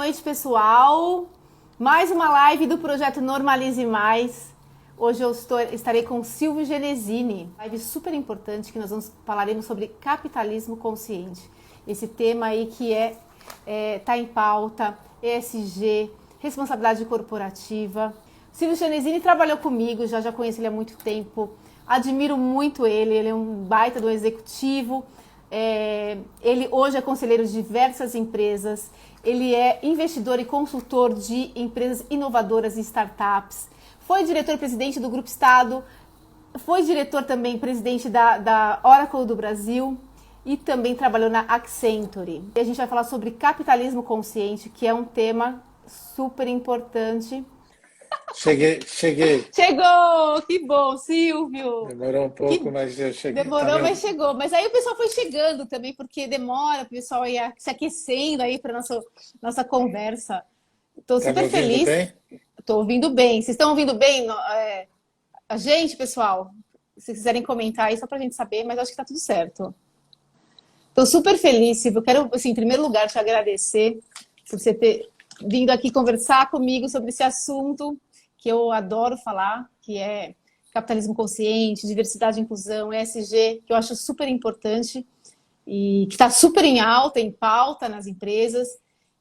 noite, pessoal. Mais uma live do projeto Normalize Mais. Hoje eu estarei com Silvio Genesini. Live super importante que nós falaremos sobre capitalismo consciente. Esse tema aí que tá em pauta, ESG, responsabilidade corporativa. Silvio Genesini trabalhou comigo, já conheço ele há muito tempo. Admiro muito ele é um baita do executivo. Ele hoje é conselheiro de diversas empresas, ele é investidor e consultor de empresas inovadoras e startups, foi diretor-presidente do Grupo Estado, foi diretor também presidente da Oracle do Brasil e também trabalhou na Accenture. E a gente vai falar sobre capitalismo consciente, que é um tema super importante. Cheguei. Chegou! Que bom, Silvio! Demorou um pouco, mas eu cheguei. Demorou, mas chegou. Mas aí o pessoal foi chegando também, porque demora, o pessoal ia se aquecendo aí para nossa conversa. Estou Tá me super ouvindo feliz. bem? Estou ouvindo bem. Vocês estão ouvindo bem a gente, pessoal? Se quiserem comentar aí, só para a gente saber, mas acho que está tudo certo. Estou super feliz, Silvio. Eu quero, assim, em primeiro lugar, te agradecer por você ter vindo aqui conversar comigo sobre esse assunto que eu adoro falar, que é capitalismo consciente, diversidade e inclusão, ESG, que eu acho super importante e que está super em alta, em pauta nas empresas.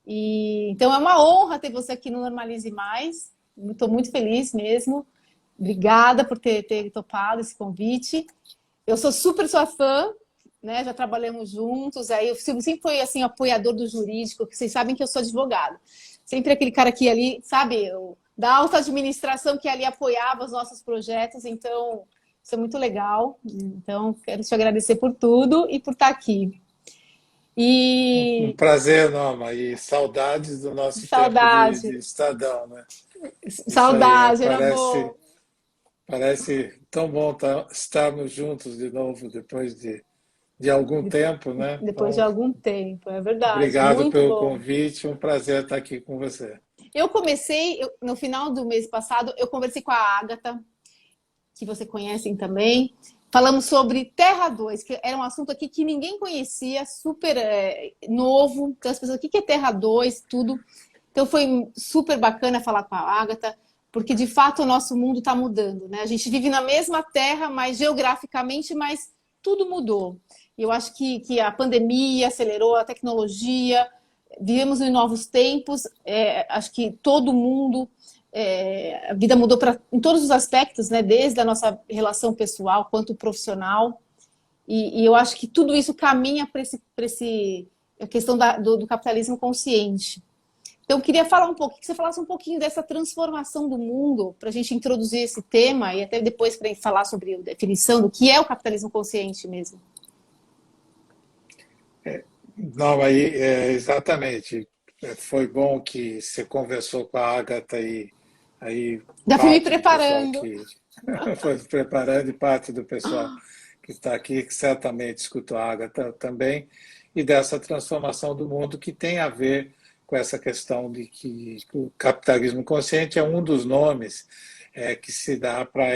Então é uma honra ter você aqui no Normalize Mais. Estou muito feliz mesmo. Obrigada por ter topado esse convite. Eu sou super sua fã, né? Já trabalhamos juntos. Aí o Silvio sempre foi assim apoiador do jurídico, que vocês sabem que eu sou advogada. Sempre aquele cara que ali, sabe, da alta administração que ali apoiava os nossos projetos. Então, isso é muito legal. Então, quero te agradecer por tudo e por estar aqui. Um prazer, Norma, e saudades do nosso tempo de Saudade. Estadão, né? Isso aí, Saudade, era bom. parece tão bom estarmos juntos de novo depois de algum tempo, né? Depois de Então, algum tempo, é verdade. obrigado Muito pelo bom. convite, um prazer estar aqui com você. No final do mês passado, eu conversei com a Ágata, que você conhecem também. Falamos sobre Terra 2, que era um assunto aqui que ninguém conhecia, super novo. Então, as pessoas, o que é Terra 2, tudo. Então, foi super bacana falar com a Ágata, porque, de fato, o nosso mundo está mudando, né? A gente vive na mesma Terra, mas geograficamente, mas tudo mudou. E eu acho que a pandemia acelerou a tecnologia, vivemos em novos tempos, acho que todo mundo... a vida mudou em todos os aspectos, né? Desde a nossa relação pessoal quanto profissional. E eu acho que tudo isso caminha para a questão do capitalismo consciente. Então, eu queria falar um pouco, que você falasse um pouquinho dessa transformação do mundo, para a gente introduzir esse tema e até depois para a gente falar sobre a definição do que é o capitalismo consciente mesmo. Não, aí, exatamente. Foi bom que você conversou com a Agatha e aí Já fui me parte do pessoal preparando. que foi se preparando e parte do pessoal que está aqui, que certamente escutou a Agatha também, e dessa transformação do mundo que tem a ver com essa questão de que o capitalismo consciente é um dos nomes que se dá para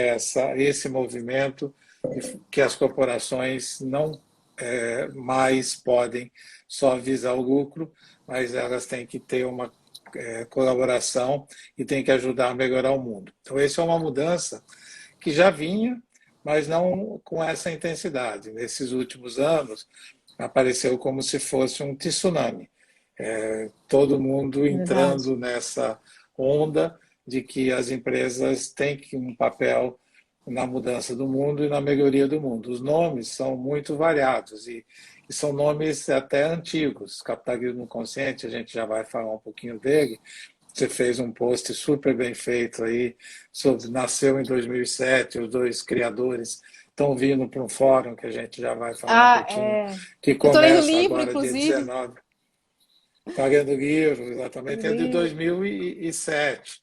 esse movimento que as corporações não mais podem só visar o lucro, mas elas têm que ter uma colaboração e têm que ajudar a melhorar o mundo. Então, essa é uma mudança que já vinha, mas não com essa intensidade. Nesses últimos anos, apareceu como se fosse um tsunami. Todo mundo Verdade. entrando nessa onda de que as empresas têm um papel na mudança do mundo e na melhoria do mundo. Os nomes são muito variados e são nomes até antigos. Capitalismo consciente, a gente já vai falar um pouquinho dele. Você fez um post super bem feito aí sobre nasceu em 2007, os dois criadores estão vindo para um fórum que a gente já vai falar um pouquinho, que Eu estou lendo o começa livro, agora dia inclusive. 19. Está lendo o livro, O exatamente, é de livro. 2007.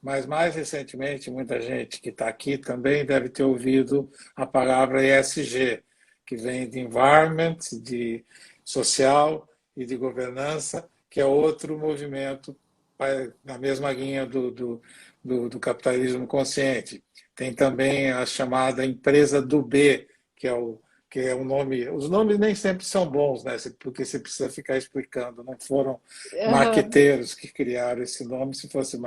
Mas, mais recentemente, muita gente que está aqui também deve ter ouvido a palavra ESG, que vem de environment, de social e de governança, que é outro movimento na mesma linha do capitalismo consciente. Tem também a chamada empresa do B, que que é um nome. Os nomes nem sempre são bons, né? Porque você precisa ficar explicando. Não foram Aham. marqueteiros que criaram esse nome. Se fosse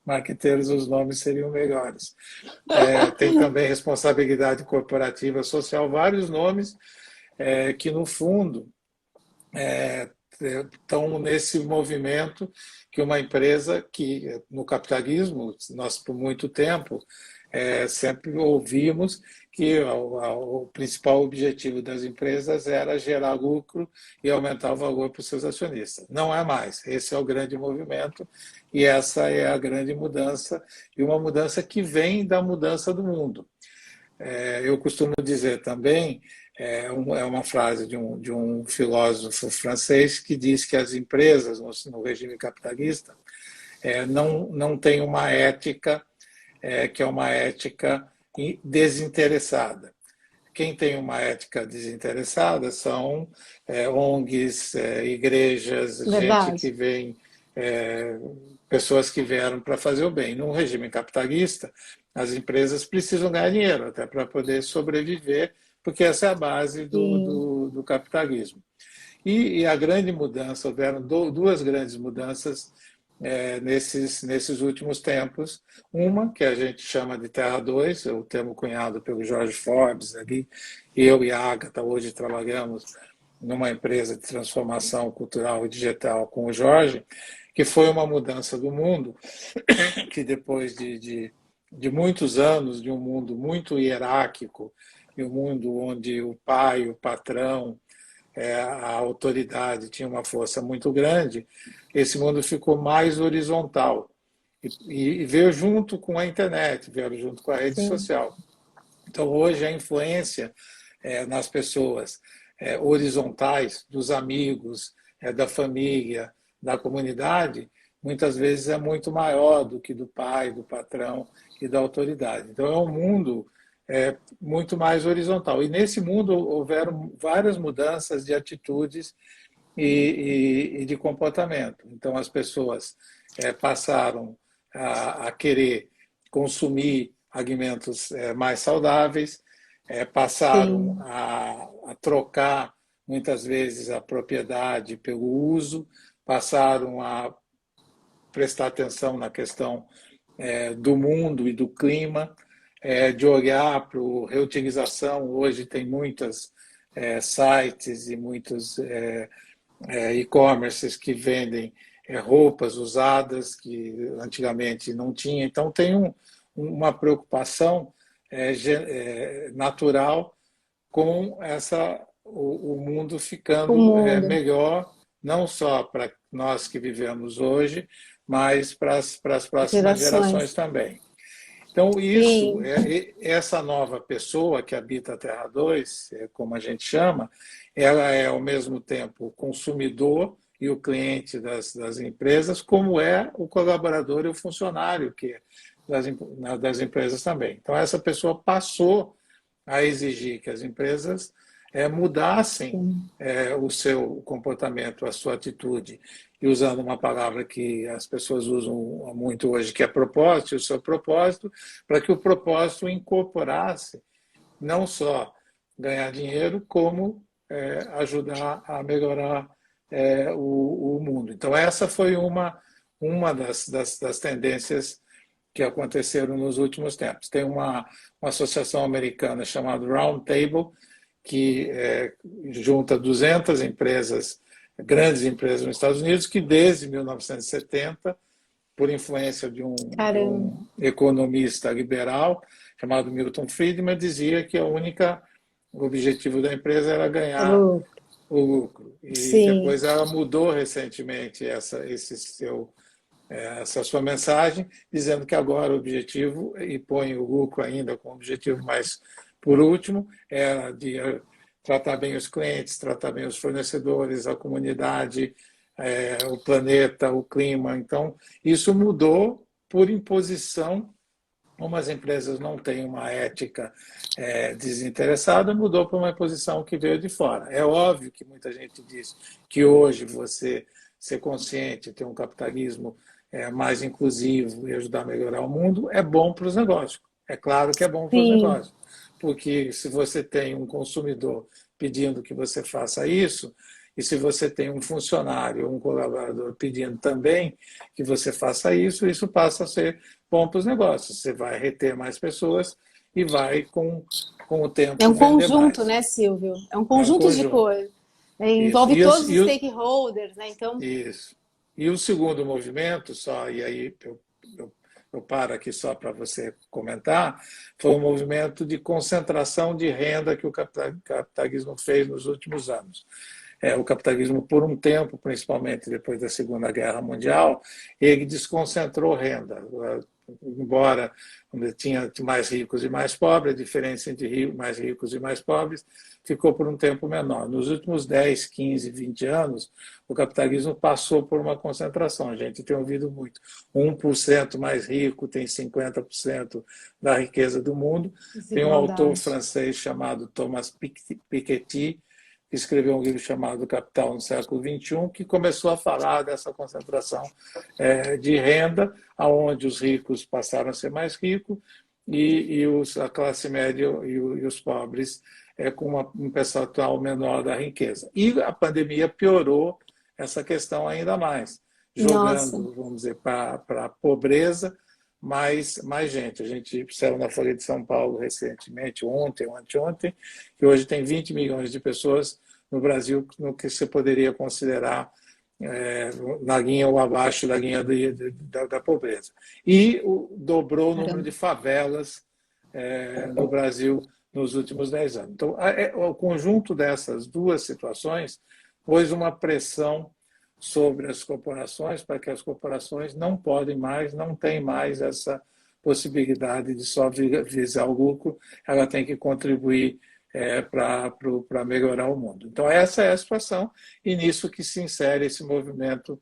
marqueteiros, os nomes seriam melhores. Tem também responsabilidade corporativa social, vários nomes que, no fundo, estão nesse movimento que uma empresa que, no capitalismo, nós por muito tempo sempre ouvimos que o principal objetivo das empresas era gerar lucro e aumentar o valor para os seus acionistas. Não é mais. Esse é o grande movimento e essa é a grande mudança, e uma mudança que vem da mudança do mundo. Eu costumo dizer também, uma frase de um filósofo francês que diz que as empresas, no regime capitalista, não têm uma ética que é uma ética desinteressada. Quem tem uma ética desinteressada são ONGs, igrejas, gente que Verdade. vem, pessoas que vieram para fazer o bem. Num regime capitalista, as empresas precisam ganhar dinheiro até para poder sobreviver, porque essa é a base Sim. do capitalismo. E a grande mudança, houveram duas grandes mudanças nesses últimos tempos. Uma, que a gente chama de Terra 2, o termo cunhado pelo Jorge Forbes, ali, eu e a Agatha hoje trabalhamos numa empresa de transformação cultural e digital com o Jorge, que foi uma mudança do mundo, que depois de muitos anos de um mundo muito hierárquico, e um mundo onde o pai, o patrão, a autoridade tinha uma força muito grande, esse mundo ficou mais horizontal e veio junto com a internet, veio junto com a rede Sim. social. Então, hoje, a influência nas pessoas horizontais, dos amigos, da família, da comunidade, muitas vezes é muito maior do que do pai, do patrão e da autoridade. Então, é um mundo muito mais horizontal. E nesse mundo houveram várias mudanças de atitudes e de comportamento. Então, as pessoas passaram a querer consumir alimentos mais saudáveis, passaram Sim. a trocar, muitas vezes, a propriedade pelo uso, passaram a prestar atenção na questão do mundo e do clima, de olhar para a reutilização. Hoje tem muitas sites e muitos e-commerces que vendem roupas usadas que antigamente não tinha. Então tem uma preocupação natural com o mundo O ficando mundo. melhor, não só para nós que vivemos hoje, mas para as próximas gerações Gerações. também. Então, Sim. essa nova pessoa que habita a Terra 2, como a gente chama, ela é ao mesmo tempo o consumidor e o cliente das empresas, como é o colaborador e o funcionário das empresas também. Então, essa pessoa passou a exigir que as empresas mudassem Sim. o seu comportamento, a sua atitude, e usando uma palavra que as pessoas usam muito hoje, que é propósito, o seu propósito, para que o propósito incorporasse não só ganhar dinheiro, como ajudar a melhorar o mundo. Então, essa foi uma das tendências que aconteceram nos últimos tempos. Tem uma associação americana chamada Round Table, que junta 200 empresas, grandes empresas nos Estados Unidos, que desde 1970, por influência de Caramba. um economista liberal chamado Milton Friedman, dizia que o objetivo da empresa era ganhar Oh, o lucro. E sim. depois ela mudou recentemente essa sua mensagem, dizendo que agora o objetivo, e põe o lucro ainda como objetivo, mas por último, era de tratar bem os clientes, tratar bem os fornecedores, a comunidade, o planeta, o clima. Então, isso mudou por imposição. Como as empresas não têm uma ética desinteressada, mudou para uma imposição que veio de fora. É óbvio que muita gente diz que hoje você ser consciente, ter um capitalismo mais inclusivo e ajudar a melhorar o mundo é bom para os negócios. É claro que é bom para os Sim. negócios, porque se você tem um consumidor pedindo que você faça isso, e se você tem um funcionário ou um colaborador pedindo também que você faça isso, isso passa a ser bom para os negócios. Você vai reter mais pessoas e vai, com o É tempo, um vender conjunto, mais. né, Silvio? É um É um conjunto de conjunto. coisas. Isso. Envolve todos os stakeholders, né? Então, Isso. E o segundo movimento, só, e aí eu, eu paro aqui só para você comentar, foi um movimento de concentração de renda que o capitalismo fez nos últimos anos. O capitalismo, por um tempo, principalmente depois da Segunda Guerra Mundial, ele desconcentrou renda. Embora tinha mais ricos e mais pobres, a diferença entre mais ricos e mais pobres ficou por um tempo menor. Nos últimos 10, 15, 20 anos, o capitalismo passou por uma concentração. A gente tem ouvido muito. 1% mais rico tem 50% da riqueza do mundo. Tem um autor desigualdade. francês chamado Thomas Piketty, que escreveu um livro chamado Capital no século XXI, que começou a falar dessa concentração de renda, onde os ricos passaram a ser mais ricos e a classe média e os pobres com um percentual menor da riqueza. E a pandemia piorou essa questão ainda mais, Nossa, jogando, vamos dizer, para a pobreza mais gente. A gente saiu na Folha de São Paulo recentemente, ontem ou anteontem, que hoje tem 20 milhões de pessoas no Brasil no que você poderia considerar na linha ou abaixo da linha da pobreza. E dobrou o número caramba. de favelas no Brasil nos últimos 10 anos. Então, o conjunto dessas duas situações pôs uma pressão sobre as corporações para que as corporações não podem mais, não têm mais essa possibilidade de só visar o lucro, ela tem que contribuir para melhorar o mundo. Então, essa é a situação, e nisso que se insere esse movimento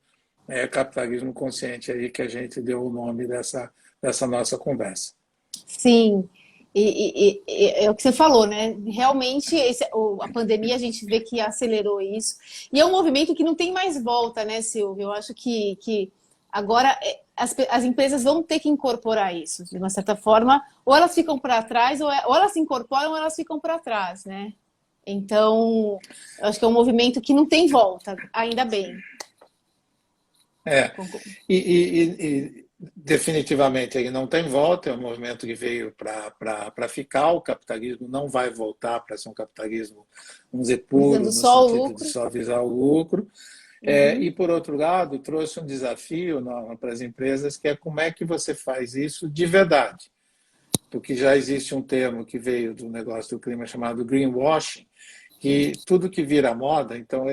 capitalismo consciente aí, que a gente deu o nome dessa nossa conversa. Sim. É o que você falou, né? Realmente, a pandemia a gente vê que acelerou isso. E é um movimento que não tem mais volta, né, Silvio? Eu acho que agora as empresas vão ter que incorporar isso, de uma certa forma. Ou elas ficam para trás, ou elas se incorporam, ou elas ficam para trás, né? Então, eu acho que é um movimento que não tem volta, ainda bem. É, e definitivamente ele não tem volta, é um movimento que veio para ficar, o capitalismo não vai voltar para ser um capitalismo, vamos dizer, Visando puro, no só o sentido de lucro. só visar o lucro. E, Uhum. por outro lado, trouxe um desafio para as empresas, que é como é que você faz isso de verdade. Porque já existe um termo que veio do negócio do clima chamado greenwashing, que tudo que vira moda, então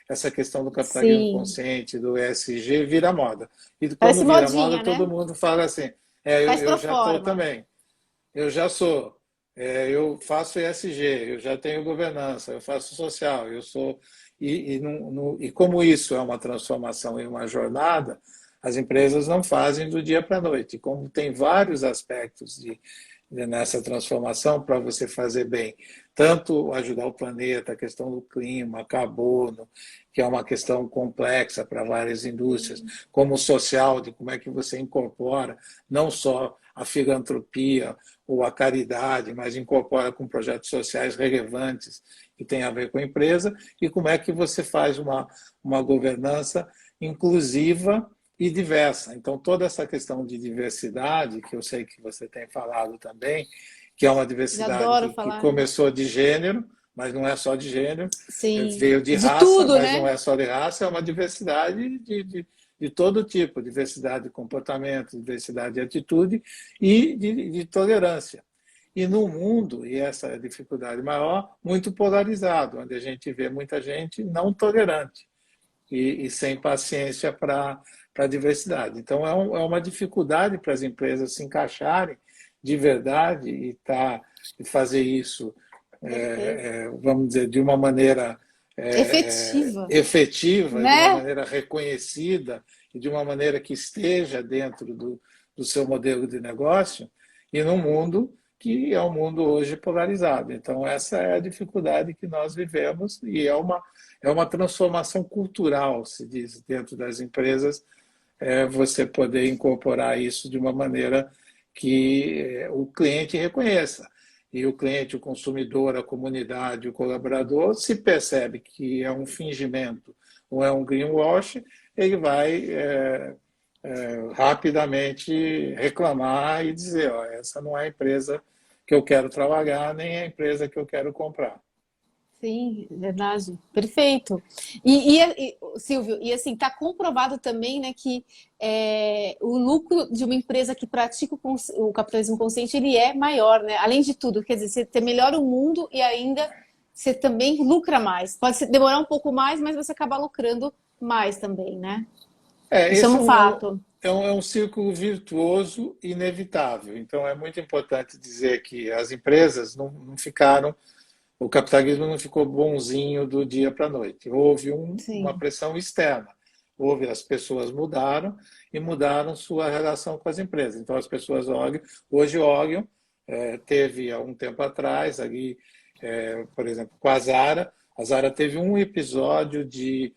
essa questão do capitalismo Sim. consciente, do ESG, vira moda. E quando Parece vira moda, modinha, todo né? mundo fala assim, Faz eu pro já estou forma. também, eu já sou, eu faço ESG, eu já tenho governança, eu faço social, eu sou... E como isso é uma transformação e uma jornada, as empresas não fazem do dia para a noite. Como tem vários aspectos nessa transformação para você fazer bem, tanto ajudar o planeta, a questão do clima, carbono, que é uma questão complexa para várias indústrias, como o social, de como é que você incorpora não só a filantropia ou a caridade, mas incorpora com projetos sociais relevantes que têm a ver com a empresa, e como é que você faz uma governança inclusiva e diversa. Então, toda essa questão de diversidade, que eu sei que você tem falado também, que é uma Eu diversidade adoro que falar. começou de gênero, mas não é só de gênero, Sim. veio de De raça, tudo, mas não né? é só de raça, é uma diversidade de todo tipo, diversidade de comportamento, diversidade de atitude e de tolerância. E no mundo, e essa é a dificuldade maior, muito polarizado, onde a gente vê muita gente não tolerante e sem paciência para a diversidade. Então, é uma dificuldade para as empresas se encaixarem de verdade e fazer isso, Perfeito. vamos dizer, de uma maneira Efetiva, efetiva, de uma né? maneira reconhecida e de uma maneira que esteja dentro do seu modelo de negócio, e num mundo que é um mundo hoje polarizado. Então, essa é a dificuldade que nós vivemos, e é uma transformação cultural, se diz, dentro das empresas, você poder incorporar isso de uma maneira que o cliente reconheça. e o cliente, o consumidor, a comunidade, o colaborador, se percebe que é um fingimento ou é um greenwash, ele vai rapidamente reclamar e dizer, ó, essa não é a empresa que eu quero trabalhar, nem é a empresa que eu quero comprar. Sim, verdade. Perfeito. Silvio, e assim, está comprovado também, né, que o lucro de uma empresa que pratica o capitalismo consciente, ele é maior, né? Além de tudo, quer dizer, você melhora o mundo e ainda você também lucra mais. Demorar um pouco mais, mas você acaba lucrando mais também, né? Isso é Esse um fato. é um círculo virtuoso inevitável. Então, é muito importante dizer que as empresas não ficaram, o capitalismo não ficou bonzinho do dia para a noite. Houve uma Sim. pressão externa. As pessoas mudaram e mudaram sua relação com as empresas. Então, as pessoas hoje olham, teve há um tempo atrás, ali, por exemplo, com a Zara teve um episódio de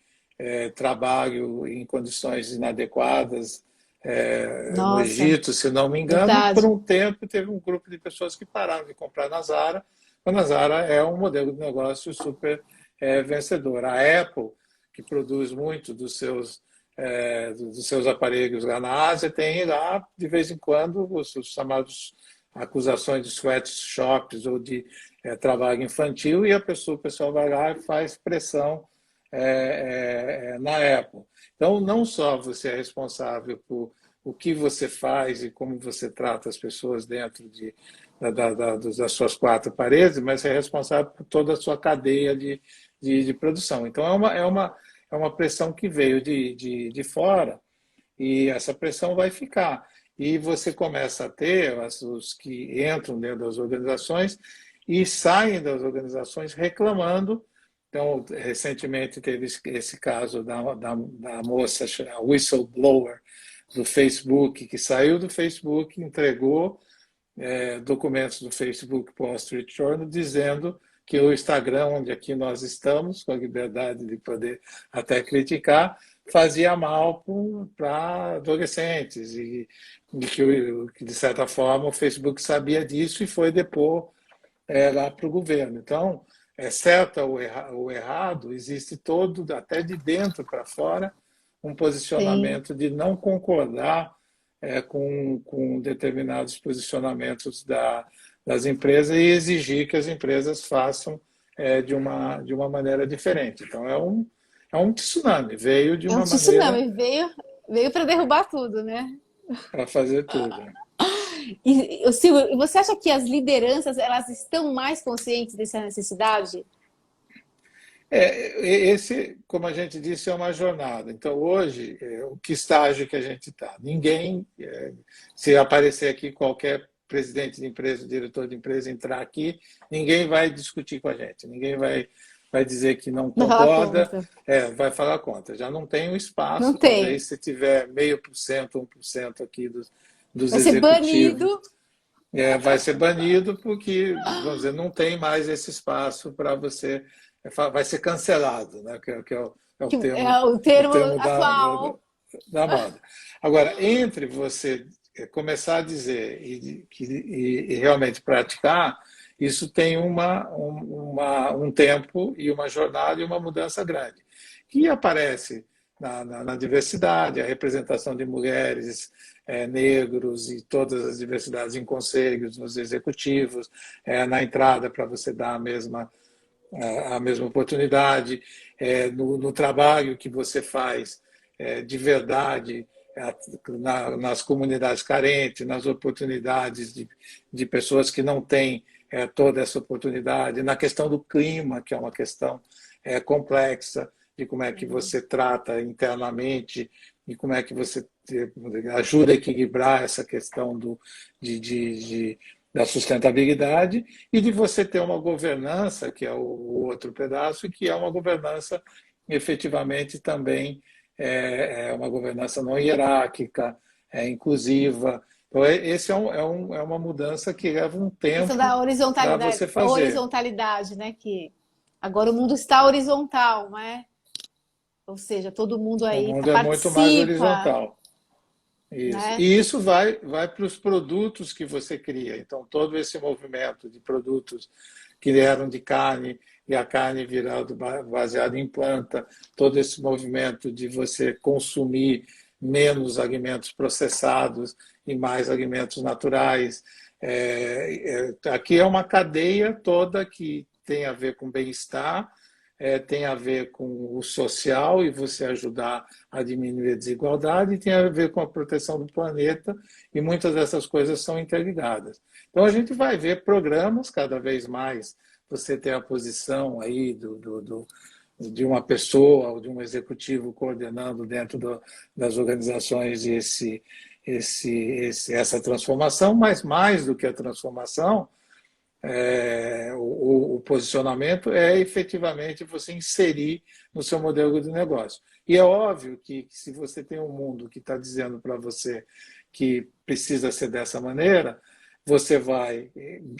trabalho em condições inadequadas no Nossa, Egito, se não me engano, e por verdade. um tempo teve um grupo de pessoas que pararam de comprar na Zara, quando a Zara é um modelo de negócio super vencedor. A Apple, que produz muito dos seus aparelhos lá na Ásia, tem lá, de vez em quando, os chamados acusações de sweatshops ou de trabalho infantil, e o pessoal vai lá e faz pressão na Apple. Então, não só você é responsável por o que você faz e como você trata as pessoas dentro das suas quatro paredes, mas é responsável por toda a sua cadeia de produção. Então, é uma pressão que veio de fora e essa pressão vai ficar. E você começa a ter os que entram dentro das organizações e saem das organizações reclamando. Então, recentemente teve esse caso da moça, a whistleblower do Facebook, que saiu do Facebook, entregou documentos do Facebook para o Wall Street Journal dizendo que o Instagram, onde aqui nós estamos, com a liberdade de poder até criticar, fazia mal para adolescentes que, de certa forma, o Facebook sabia disso e foi depor lá para o governo. Então, certo ou errado, existe todo, até de dentro para fora, um Sim. posicionamento de não concordar com determinados posicionamentos das empresas e exigir que as empresas façam de uma maneira diferente. Então, é um tsunami, veio de É um uma maneira tsunami, veio para derrubar tudo, né? para fazer tudo. Silvio, você acha que as lideranças elas estão mais conscientes dessa necessidade? Esse, como a gente disse, é uma jornada. Então, hoje, o que estágio que a gente está? Ninguém, se aparecer aqui qualquer presidente de empresa, diretor de empresa entrar aqui, ninguém vai discutir com a gente, ninguém vai dizer que não Não falar concorda, contra. vai falar contra. Já não tem o Não espaço, tem. talvez se tiver 0,5%, 1% aqui dos Vai ser executivos, banido. vai ser banido porque, vamos dizer, não tem mais esse espaço para você, vai ser cancelado, né? Que Que é o termo termo atual. da moda. Agora, entre você começar a dizer e realmente praticar, isso tem um tempo e uma jornada e uma mudança grande, que aparece na diversidade, a representação de mulheres, negros e todas as diversidades em conselhos, nos executivos, na entrada para você dar a mesma oportunidade, no trabalho que você faz de verdade nas comunidades carentes, nas oportunidades de pessoas que não têm toda essa oportunidade, na questão do clima, que é uma questão complexa, de como é que você trata internamente e como é que você ajuda a equilibrar essa questão da sustentabilidade e de você ter uma governança, que é o outro pedaço, que é uma governança efetivamente também uma governança não hierárquica, inclusiva. Então, esse é uma mudança que leva um A questão da tempo para horizontalidade, você fazer. né? Que agora o mundo está horizontal, não é? Ou seja, todo mundo O aí mundo é muito mais participa. horizontal. Isso. né? E isso vai para os produtos que você cria. Então, todo esse movimento de produtos que eram de carne e a carne virando baseada em planta, todo esse movimento de você consumir menos alimentos processados e mais alimentos naturais. Aqui é uma cadeia toda que tem a ver com bem-estar, tem a ver com o social e você ajudar a diminuir a desigualdade, e tem a ver com a proteção do planeta, e muitas dessas coisas são interligadas. Então a gente vai ver programas cada vez mais, você ter a posição aí de uma pessoa ou de um executivo coordenando dentro das organizações essa transformação, mas mais do que a transformação, o posicionamento é efetivamente você inserir no seu modelo de negócio. E é óbvio que se você tem um mundo que está dizendo para você que precisa ser dessa maneira, você vai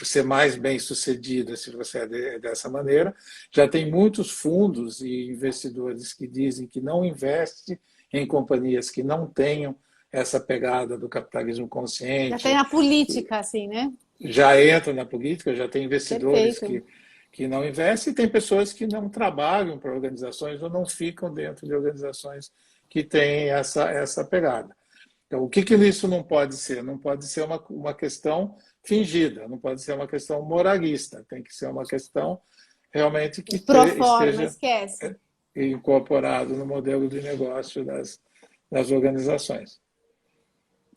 ser mais bem sucedido se você é dessa maneira. Já tem muitos fundos e investidores que dizem que não investe em companhias que não tenham essa pegada do capitalismo Já tem consciente. a política, assim, né? Já entra na política, já tem investidores Perfeito. que não investem, e tem pessoas que não trabalham para organizações ou não ficam dentro de organizações que têm essa pegada. Então, o que isso não pode ser? Não pode ser uma questão fingida, não pode ser uma questão moralista, tem que ser uma questão realmente que Pro forma, esteja esquece. incorporado no modelo de negócio das organizações.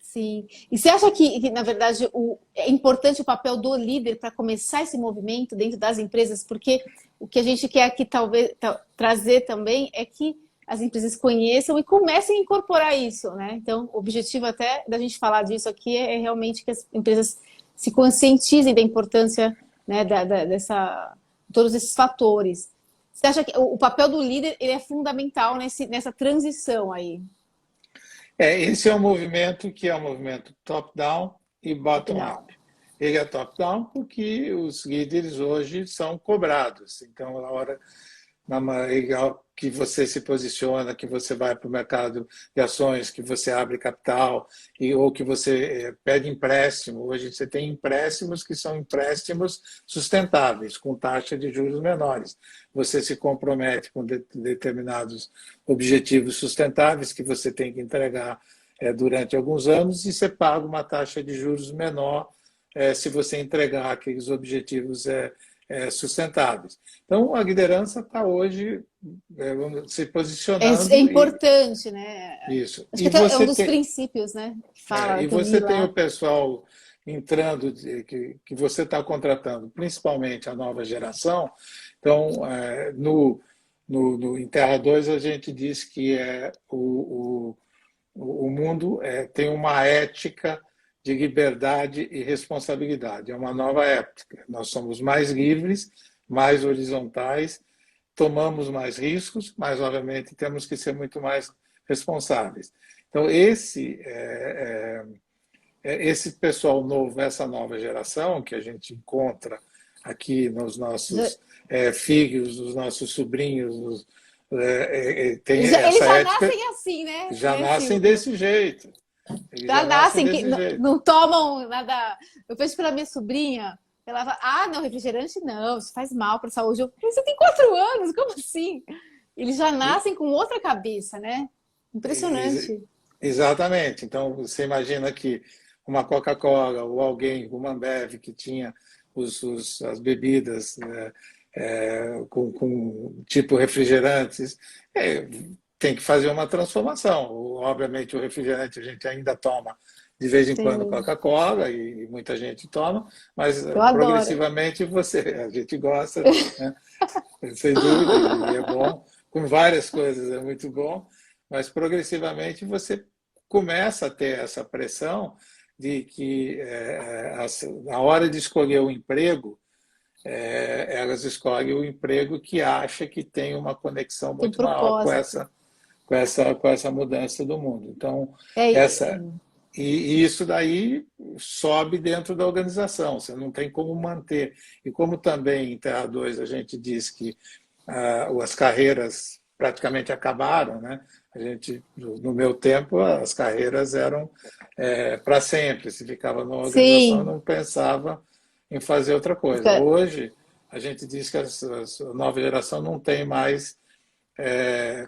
Sim. E você acha que na verdade, é importante o papel do líder para começar esse movimento dentro das empresas? Porque o que a gente quer aqui talvez trazer também é que as empresas conheçam e comecem a incorporar isso, né? Então, o objetivo até da gente falar disso aqui é realmente que as empresas se conscientizem da importância, né, todos esses fatores. Você acha que o papel do líder ele é fundamental nessa transição aí? Esse é um movimento que é um movimento top-down e Não. bottom-up. Ele é top-down porque os líderes hoje são cobrados. Então, na hora que você se posiciona, que você vai para o mercado de ações, que você abre capital, ou que você pede empréstimo. Hoje você tem empréstimos que são empréstimos sustentáveis, com taxa de juros menores. Você se compromete com determinados objetivos sustentáveis que você tem que entregar durante alguns anos, e você paga uma taxa de juros menor se você entregar aqueles objetivos sustentáveis. Então, a liderança está hoje se posicionando. É importante, né? Isso. Acho que E é um você dos tem, princípios, né? Que fala, e que eu li você tem o lá. pessoal entrando, que você está contratando, principalmente a nova geração. Então, em Terra 2, a gente diz que o mundo tem uma ética de liberdade e responsabilidade. É uma nova ética. Nós somos mais livres, mais horizontais, tomamos mais riscos, mas, obviamente, temos que ser muito mais responsáveis. Então, esse pessoal novo, essa nova geração que a gente encontra aqui nos nossos filhos, nos nossos sobrinhos, tem Eles essa já ética, nascem assim, já né, nascem Silvio? desse jeito. Eles Já já nascem nascem que desse jeito. não tomam nada. Eu vejo pela minha sobrinha, ela fala, não, refrigerante não, isso faz mal para a saúde. Eu falei, você tem 4 anos, como assim? Eles já nascem com outra cabeça, né? Impressionante. Exatamente. Então, você imagina que uma Coca-Cola ou alguém, uma Ambev, que tinha as bebidas, né, com tipo refrigerantes, tem que fazer uma transformação. Obviamente, o refrigerante a gente ainda toma de vez em quando Sim, Coca-Cola, e muita gente toma, mas eu adoro. progressivamente a gente gosta, né? Sem dúvida, e é bom. Com várias coisas é muito bom, mas progressivamente você começa a ter essa pressão de que na hora de escolher o emprego, elas escolhem o emprego que acha que tem uma conexão Tem muito maior com propósito. essa mudança do mundo. Então, É, essa e isso daí sobe dentro da organização, você não tem como manter. E como também em Terra 2 a gente diz que as carreiras praticamente acabaram, né? No meu tempo, as carreiras eram para sempre. Se ficava numa organização, Sim. não pensava em fazer outra coisa. Hoje, a gente diz que a nova geração não tem mais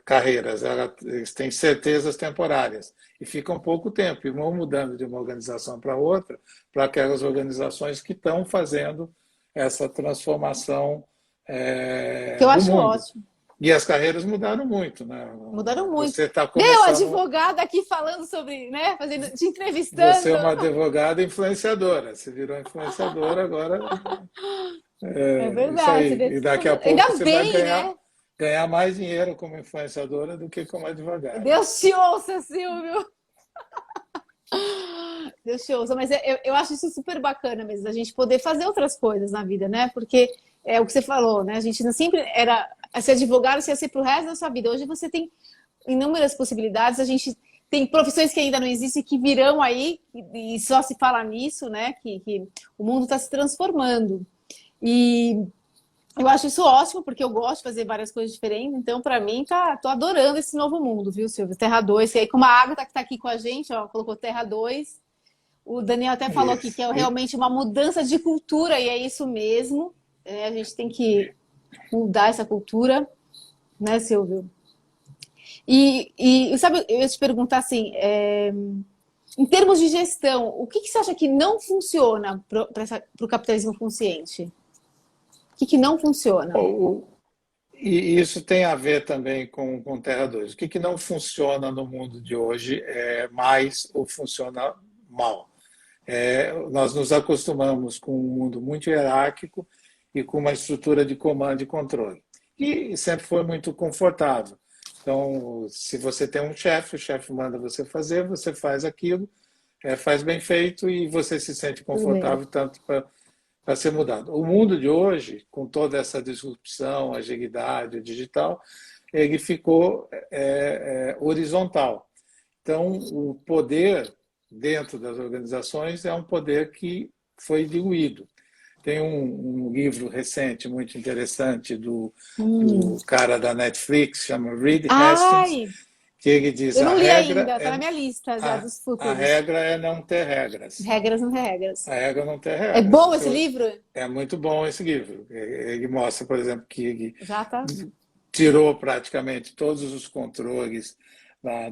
carreiras, eles têm certezas temporárias e ficam pouco tempo e vão mudando de uma organização para outra, para aquelas organizações que estão fazendo essa transformação Que eu do acho mundo. ótimo. E as carreiras mudaram muito, né? Mudaram muito. Você está Meu, começando. advogada aqui falando sobre, né? Fazendo, te Você é entrevistando. uma advogada influenciadora. Você virou influenciadora, agora É isso verdade. aí. E daqui a pouco Ainda você vai bem, né? ganhar mais dinheiro como influenciadora do que como advogada. Deus te ouça, Silvio. Deus te ouça. Mas eu acho isso super bacana mesmo, a gente poder fazer outras coisas na vida, né? Porque é o que você falou, né? A gente não sempre era ser advogado, você ia ser pro resto da sua vida. Hoje você tem inúmeras possibilidades. A gente tem profissões que ainda não existem, que virão aí, e só se fala nisso, né? Que o mundo está se transformando. E eu acho isso ótimo, porque eu gosto de fazer várias coisas diferentes. Então, para mim, tô adorando esse novo mundo, viu, Silvio? Terra 2. E aí, como a Agatha que está aqui com a gente, ó, colocou Terra 2. O Daniel até falou aqui Isso. que é realmente uma mudança de cultura, e é isso mesmo. A gente tem que mudar essa cultura, né, Silvio? E sabe, eu ia te perguntar assim, em termos de gestão, o que você acha que não funciona para o capitalismo consciente? O que não funciona? E isso tem a ver também com Terra 2. O que não funciona no mundo de hoje é mais ou funciona mal. Nós nos acostumamos com um mundo muito hierárquico e com uma estrutura de comando e controle. E sempre foi muito confortável. Então, se você tem um chefe, o chefe manda você faz aquilo, faz bem feito e você se sente Tudo bem. confortável tanto para ser mudado. O mundo de hoje, com toda essa disrupção, a agilidade, o digital, ele ficou horizontal. Então, o poder dentro das organizações é um poder que foi diluído. Tem um livro recente muito interessante do cara da Netflix, chama Reed Hastings, Ai, que ele diz eu não li ainda, tá na minha lista já dos a futuros. regra é não ter regras. Regras não tem A regras. regra é não ter É regras. bom esse livro? É muito bom esse livro. Ele mostra, por exemplo, que ele Já tá. tirou praticamente todos os controles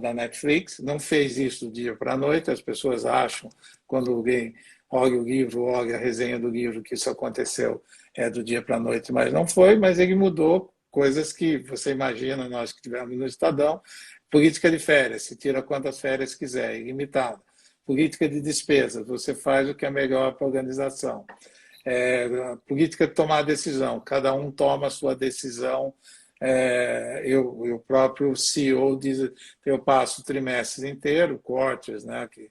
da Netflix, não fez isso do dia para a noite. As pessoas acham, quando alguém olha o livro, olha a resenha do livro, que isso aconteceu do dia para a noite, mas não foi. Mas ele mudou coisas que você imagina, nós que tivemos no Estadão. Política de férias, se tira quantas férias quiser, ilimitado. Política de despesas, você faz o que é melhor para a organização. Política de tomar decisão, cada um toma a sua decisão. O próprio CEO diz, eu passo o trimestre inteiro, quarters, né, que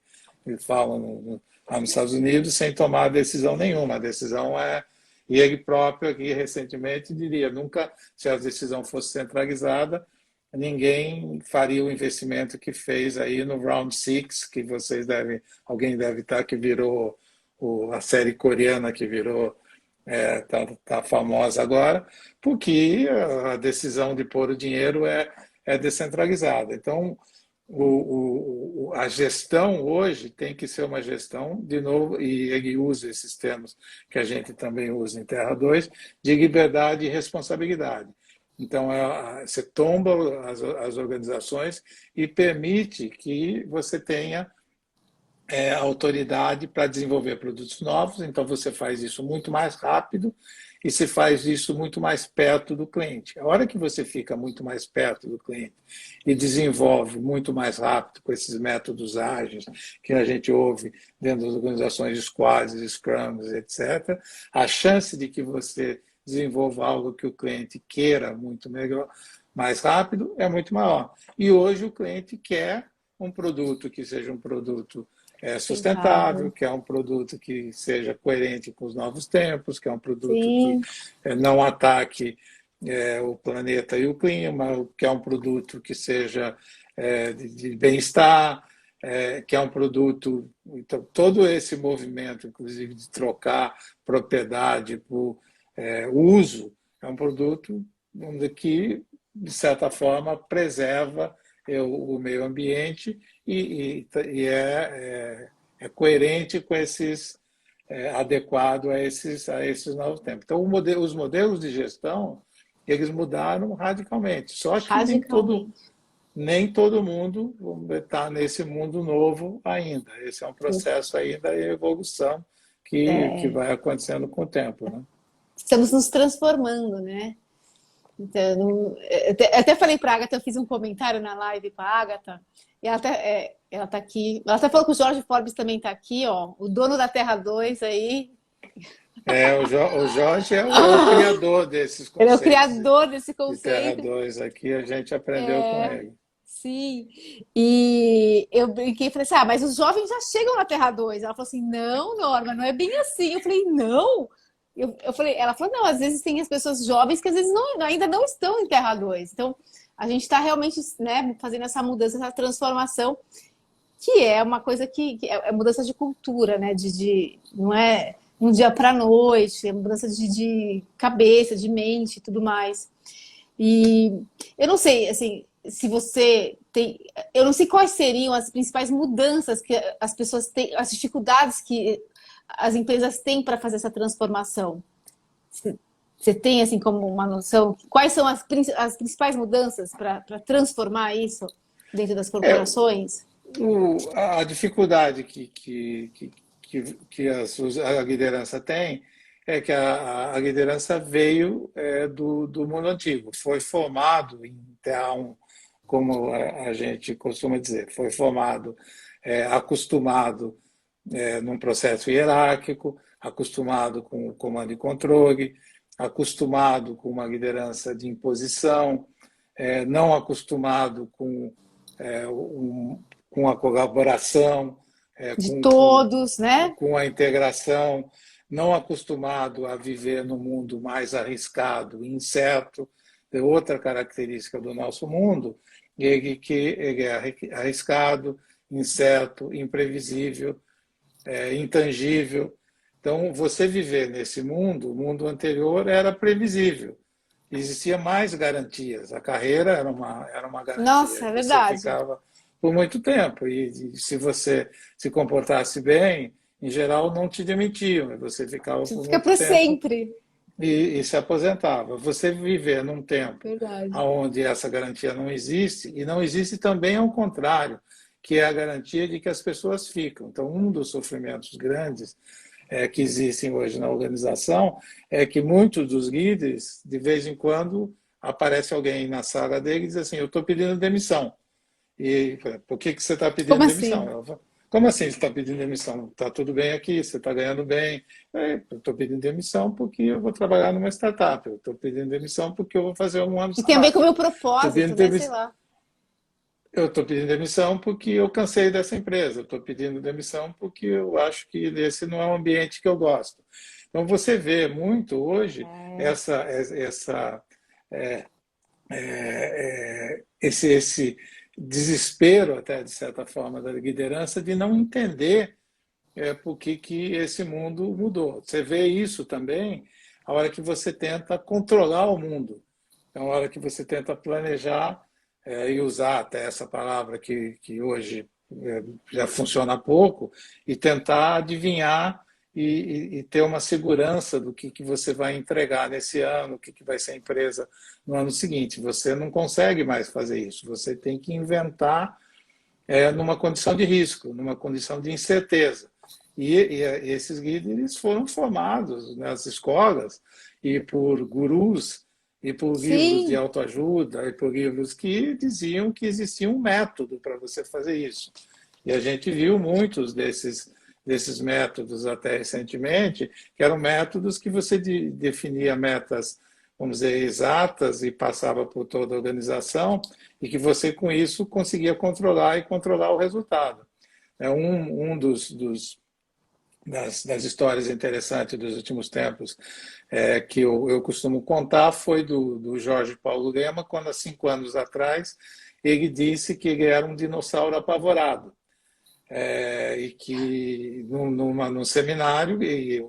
falam lá nos Estados Unidos, sem tomar decisão nenhuma. A decisão e ele próprio aqui recentemente diria, nunca, se a decisão fosse centralizada, ninguém faria o investimento que fez aí no Round Six, que alguém deve estar, que virou a série coreana que virou tá famosa agora, porque a decisão de pôr o dinheiro é descentralizada. Então, a gestão hoje tem que ser uma gestão, de novo, e ele usa esses termos que a gente também usa em Terra 2, de liberdade e responsabilidade. Então, você tomba as organizações e permite que você tenha autoridade para desenvolver produtos novos. Então, você faz isso muito mais rápido e se faz isso muito mais perto do cliente. A hora que você fica muito mais perto do cliente e desenvolve muito mais rápido com esses métodos ágeis que a gente ouve dentro das organizações, squads, scrums, etc., a chance de que você desenvolva algo que o cliente queira muito melhor, mais rápido, é muito maior. E hoje o cliente quer um produto que seja um produto sustentável, que é um produto que seja coerente com os novos tempos, que é um produto que não ataque o planeta e o clima, que é um produto que seja de bem-estar, que é um produto... Então, todo esse movimento, inclusive, de trocar propriedade por uso, é um produto que de certa forma, preserva o meio ambiente e é coerente com esses, adequado a esses novos tempos. Então, os modelos de gestão, eles mudaram radicalmente. Só que Radicalmente. nem todo mundo está nesse mundo novo ainda. Esse é um processo ainda de evolução que vai acontecendo com o tempo, né? Estamos nos transformando, né? Então, até falei para a Agatha, eu fiz um comentário na live para a Agatha, e ela tá aqui. Ela até falou que o Jorge Forbes também está aqui, ó, o dono da Terra 2 aí. O Jorge é o criador desses Ele é o conceitos criador desse de Terra conceito. 2 aqui, a gente aprendeu com ele. Sim. E eu brinquei e falei assim: mas os jovens já chegam na Terra 2. Ela falou assim: não, Norma, não é bem assim. Eu falei: não. Ela falou: não, às vezes tem as pessoas jovens que às vezes ainda não estão em Terra 2. Então, a gente está realmente, né, fazendo essa mudança, essa transformação, que é uma coisa que é mudança de cultura, né? Não é um dia para a noite, é mudança de cabeça, de mente e tudo mais. E eu não sei, assim, se você tem. Eu não sei quais seriam as principais mudanças que as pessoas têm, as dificuldades que as empresas têm para fazer essa transformação. Você tem, assim, como uma noção? Quais são as principais mudanças para transformar isso dentro das É, corporações? a dificuldade a liderança tem é que a liderança veio do mundo antigo, foi formado em terra um, como a gente costuma dizer, foi formado, acostumado num processo hierárquico, acostumado com o comando e controle, acostumado com uma liderança de imposição, não acostumado com a colaboração, De todos, né? com a integração, não acostumado a viver no mundo mais arriscado, incerto. É outra característica do nosso mundo, ele é arriscado, incerto, imprevisível, intangível. Então, você viver nesse mundo, o mundo anterior era previsível. Existia mais garantias. A carreira era uma Nossa, garantia. é Você verdade. ficava por muito tempo. E se você se comportasse bem, em geral, não te demitiam. Você ficava Você por fica muito para tempo sempre. e se aposentava. Você viver num tempo Verdade. onde essa garantia não existe, e não existe também ao contrário, que é a garantia de que as pessoas ficam. Então, um dos sofrimentos grandes que existem hoje na organização é que muitos dos líderes, de vez em quando, aparece alguém na sala dele e diz assim: eu estou pedindo demissão. E por que você está Como pedindo demissão? assim? Eu falo, como assim você está pedindo demissão? Está tudo bem aqui, você está ganhando bem. Eu estou pedindo demissão porque eu vou trabalhar numa startup. Eu estou pedindo demissão porque eu vou fazer um ano E tem a ver com o sabático. meu Estou propósito, pedindo né? Sei demissão. lá. Eu estou pedindo demissão porque eu cansei dessa empresa. Estou pedindo demissão porque eu acho que esse não é um ambiente que eu gosto. Então você vê muito hoje É. é, esse desespero, até de certa forma, da liderança de não entender por que esse mundo mudou. Você vê isso também a hora que você tenta controlar o mundo, é a hora que você tenta planejar e usar até essa palavra que hoje já funciona pouco, e tentar adivinhar e ter uma segurança do que você vai entregar nesse ano, o que vai ser a empresa no ano seguinte. Você não consegue mais fazer isso, você tem que inventar numa condição de risco, numa condição de incerteza. E esses líderes foram formados nas escolas e por gurus e por livros de Sim. autoajuda e por livros que diziam que existia um método para você fazer isso. E a gente viu muitos desses métodos até recentemente, que eram métodos que você definia metas, vamos dizer, exatas e passava por toda a organização e que você, com isso, conseguia controlar e controlar o resultado. Um das histórias interessantes dos últimos tempos que eu costumo contar foi do Jorge Paulo Lema, quando há 5 anos atrás ele disse que ele era um dinossauro apavorado e que num seminário, e